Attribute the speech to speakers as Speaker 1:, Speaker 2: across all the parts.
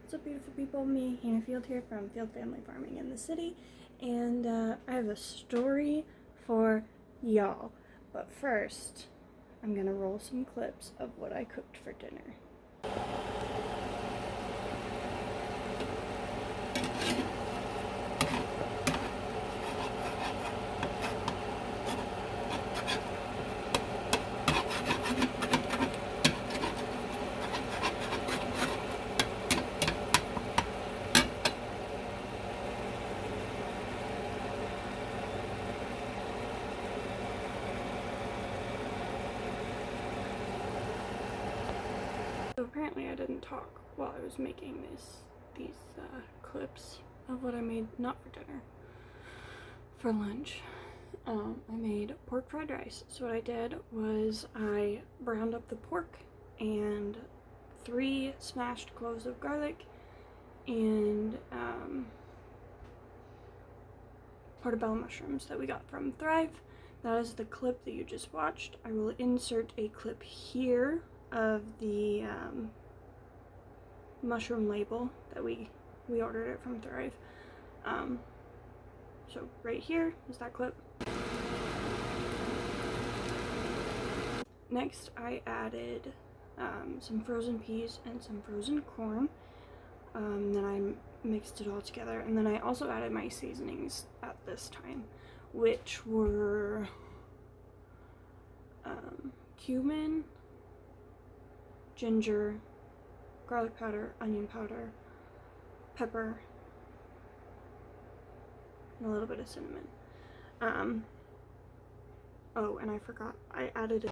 Speaker 1: What's up, beautiful people? Me, Hannah Field here from Field Family Farming in the city, and I have a story for y'all. But first, I'm gonna roll some clips of what I cooked for dinner. So apparently I didn't talk while I was making these clips of what I made, not for dinner, for lunch. I made pork fried rice. So what I did was I browned up the pork and 3 smashed cloves of garlic and portobello mushrooms that we got from Thrive. That is the clip that you just watched. I will insert a clip here of the mushroom label that we ordered it from Thrive. So right here is that clip. Next I added some frozen peas and some frozen corn. Then I mixed it all together, and then I also added my seasonings at this time, which were cumin, ginger, garlic powder, onion powder, pepper, and a little bit of cinnamon. Oh, and I forgot, I added a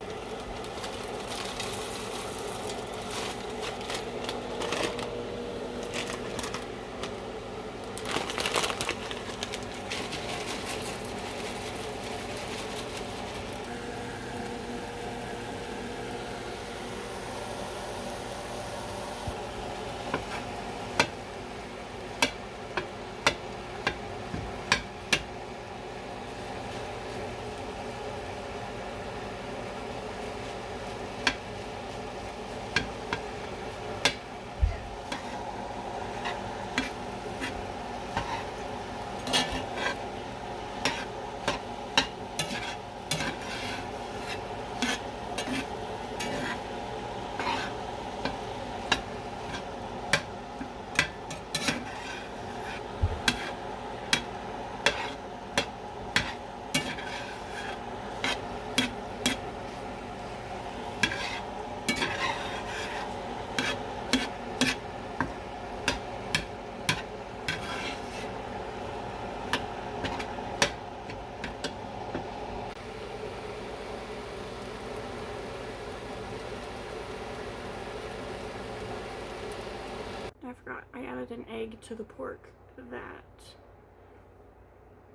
Speaker 1: I added an egg to the pork that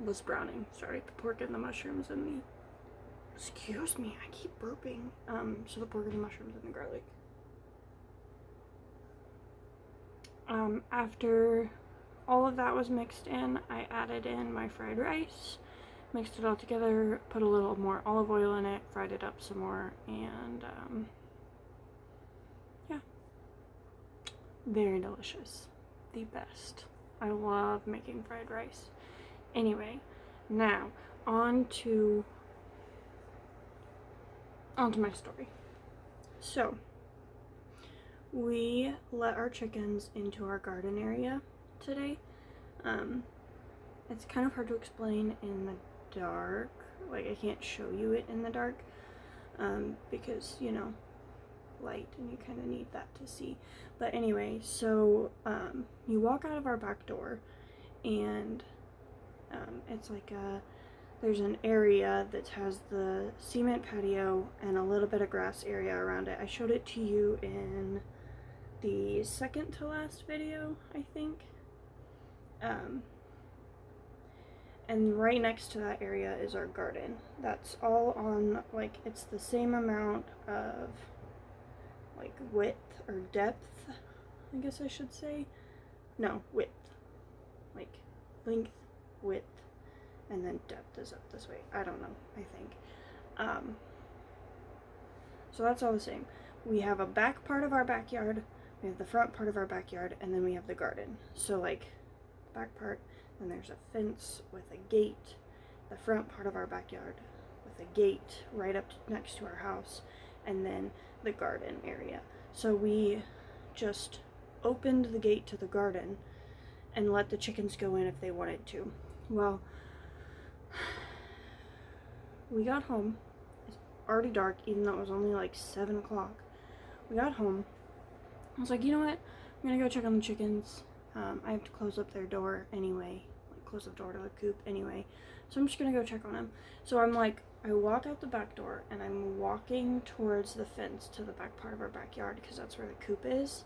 Speaker 1: was browning. Sorry, the pork and the mushrooms and the, excuse me, I keep burping. So the pork and the mushrooms and the garlic. After all of that was mixed in, I added in my fried rice, mixed it all together, put a little more olive oil in it, fried it up some more, and yeah, very delicious. The best. I love making fried rice. Anyway, now on to my story. So we let our chickens into our garden area today. It's kind of hard to explain in the dark. Like, I can't show you it in the dark because, you know, light, and you kind of need that to see. But anyway, so you walk out of our back door, and it's like there's an area that has the cement patio and a little bit of grass area around it. I showed it to you in the second to last video, I think. And right next to that area is our garden. That's all on, like, it's the same amount of, like, width or depth, I guess I should say. No, width. Like, length, width, and then depth is up this way. I don't know, I think. So that's all the same. We have a back part of our backyard We have the front part of our backyard, and then we have the garden. So like back part, then there's a fence with a gate, the front part of our backyard with a gate right up next to our house, and then the garden area. So we just opened the gate to the garden and let the chickens go in if they wanted to. Well, we got home. It's already dark, even though it was only like 7 o'clock. We got home. I was like, you know what? I'm gonna go check on the chickens. I have to close up their door anyway, like close the door to the coop anyway. So I'm just gonna go check on them. So I'm like, I walk out the back door and I'm walking towards the fence to the back part of our backyard because that's where the coop is.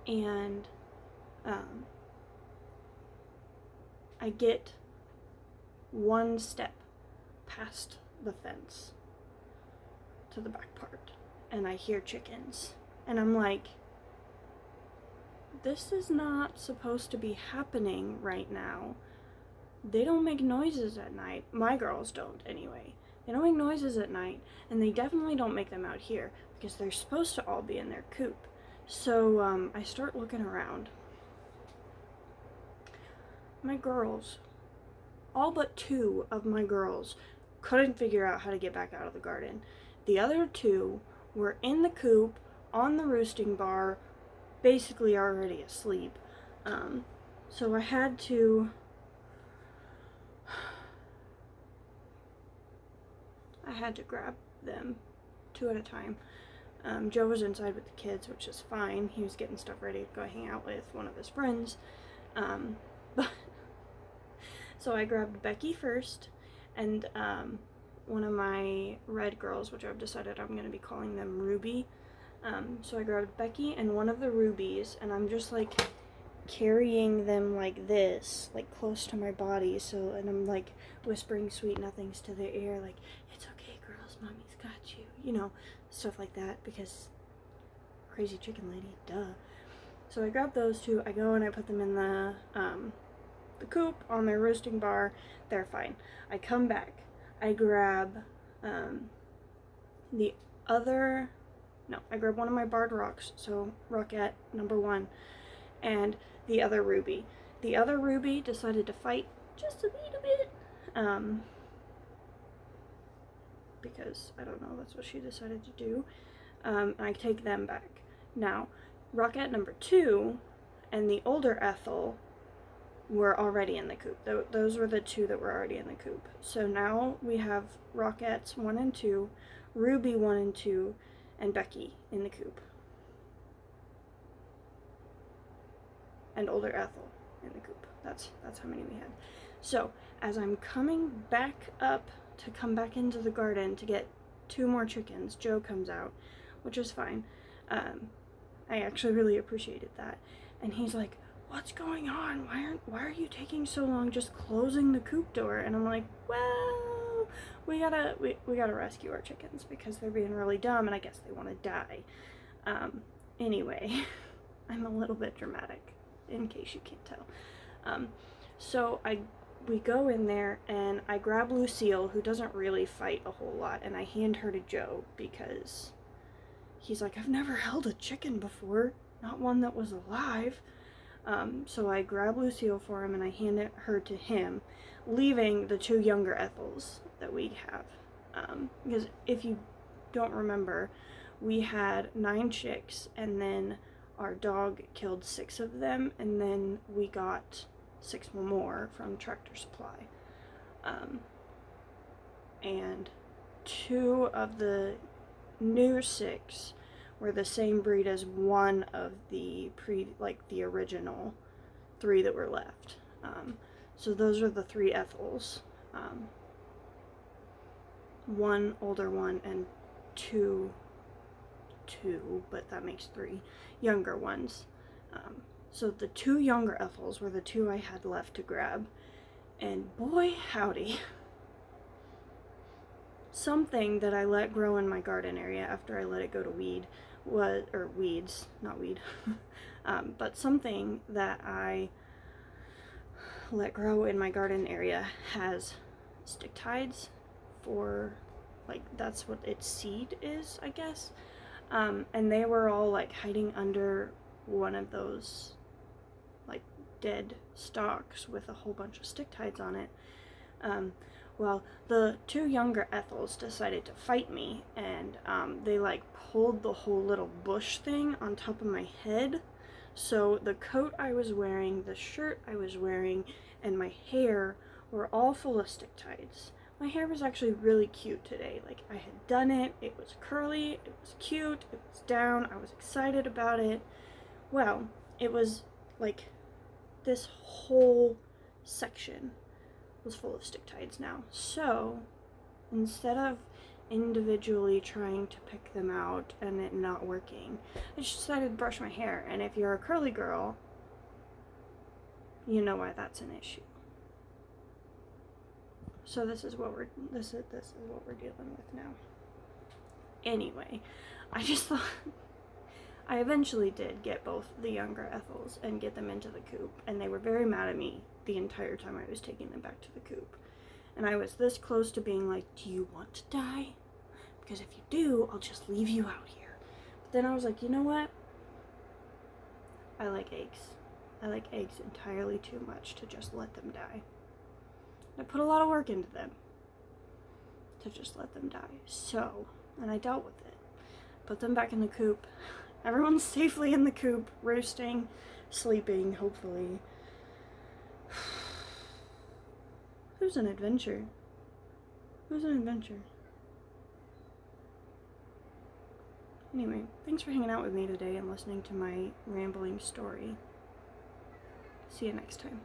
Speaker 1: And I get one step past the fence to the back part and I hear chickens. And I'm like, this is not supposed to be happening right now. They don't make noises at night. My girls don't, anyway. They don't make noises at night, and they definitely don't make them out here because they're supposed to all be in their coop. So I start looking around. My girls, all but 2 of my girls, couldn't figure out how to get back out of the garden. The other 2 were in the coop, on the roosting bar, basically already asleep. So I had to grab them 2 at a time. Joe was inside with the kids, which is fine. He was getting stuff ready to go hang out with one of his friends. But so I grabbed Becky first, and one of my red girls, which I've decided I'm going to be calling them Ruby. So I grabbed Becky and one of the Rubies, and I'm just like carrying them like this, like close to my body. So, and I'm like whispering sweet nothings to their ear, like, it's okay, girls, mommy's got you, you know, stuff like that, because crazy chicken lady, duh. So I grabbed those 2, I go and I put them in the coop on their roosting bar. They're fine. I come back, I grab I grab one of my barred rocks, so Rockette number 1, and the other Ruby. The other Ruby decided to fight just a little bit, because, I don't know, that's what she decided to do. I take them back. Now, Rockette number 2 and the older Ethel were already in the coop. Those were the 2 that were already in the coop. So now we have Rockettes 1 and 2, Ruby 1 and 2, and Becky in the coop. And older Ethel in the coop. That's how many we had. So, as I'm coming back up to come back into the garden to get 2 more chickens, Joe comes out, which is fine. I actually really appreciated that. And he's like, what's going on? Why are you taking so long just closing the coop door? And I'm like, well, we gotta rescue our chickens because they're being really dumb and I guess they want to die. Anyway, I'm a little bit dramatic, in case you can't tell. So we go in there and I grab Lucille, who doesn't really fight a whole lot, and I hand her to Joe because he's like, I've never held a chicken before, not one that was alive. So I grab Lucille for him and I hand her to him, leaving the 2 younger Ethels that we have. Because if you don't remember, we had 9 chicks and then our dog killed 6 of them, and then we got 6 more from Tractor Supply. And 2 of the new 6 were the same breed as one of the the original 3 that were left. So those are the 3 Ethels. 1 older one and 2, but that makes 3 younger ones. So the 2 younger Ethels were the 2 I had left to grab, and boy howdy, something that I let grow in my garden area after I let it go to weeds, not weed, but something that I let grow in my garden area has stick tides for, like, that's what its seed is, I guess. And they were all like hiding under one of those like dead stalks with a whole bunch of stick tides on it. Well, the two younger Ethels decided to fight me, and they like pulled the whole little bush thing on top of my head. So the coat I was wearing, the shirt I was wearing, and my hair were all full of stick tides. My hair was actually really cute today. Like, I had done it, it was curly, it was cute, it was down, I was excited about it. Well, it was like this whole section was full of stick tides now. So instead of individually trying to pick them out and it not working, I just decided to brush my hair. And if you're a curly girl, you know why that's an issue. So this is what we're dealing with now. Anyway, I just thought I eventually did get both the younger Ethels and get them into the coop, and they were very mad at me the entire time I was taking them back to the coop. And I was this close to being like, do you want to die? Because if you do, I'll just leave you out here. But then I was like, you know what? I like eggs. I like eggs entirely too much to just let them die. I put a lot of work into them to just let them die. So, and I dealt with it. Put them back in the coop. Everyone's safely in the coop, roosting, sleeping, hopefully. Who's an adventure? Who's an adventure? Anyway, thanks for hanging out with me today and listening to my rambling story. See you next time.